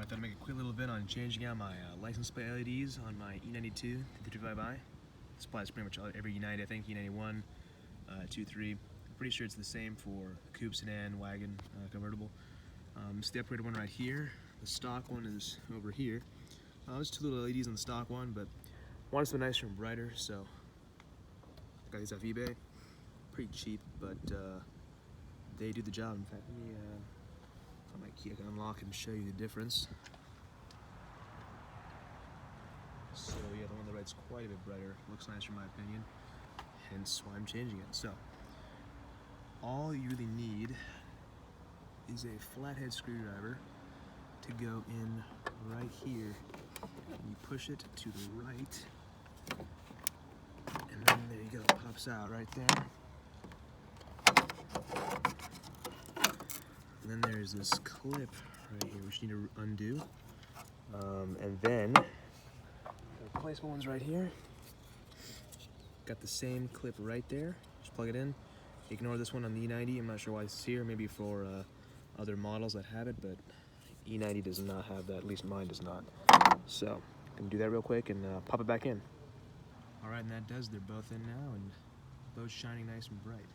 I thought I'd make a quick little vid on changing out my license plate LEDs on my E92 55i. This applies pretty much every E90, I think, E91, 2.3. I'm pretty sure it's the same for coupe, sedan, wagon, convertible. It's the upgraded one right here. The stock one is over here. There's two little LEDs on the stock one, but one is nicer and brighter, so got these off eBay. Pretty cheap, but they do the job. In fact, let me find my key. I can unlock and show you the difference. So yeah, the one on the right's quite a bit brighter. Looks nicer in my opinion, hence why I'm changing it. So all you really need is a flathead screwdriver to go in right here. You push it to the right, and then there you go, it pops out right there. And then there's this clip right here which you need to undo, and then the replacement one's right here. Got the same clip right there. Just plug it in. Ignore this one on the E90. I'm not sure why it's here. Maybe for other models that have it, but E90 does not have that. At least mine does not. So I'm gonna do that real quick and pop it back in. All right, and that does. They're both in now, and both shining nice and bright.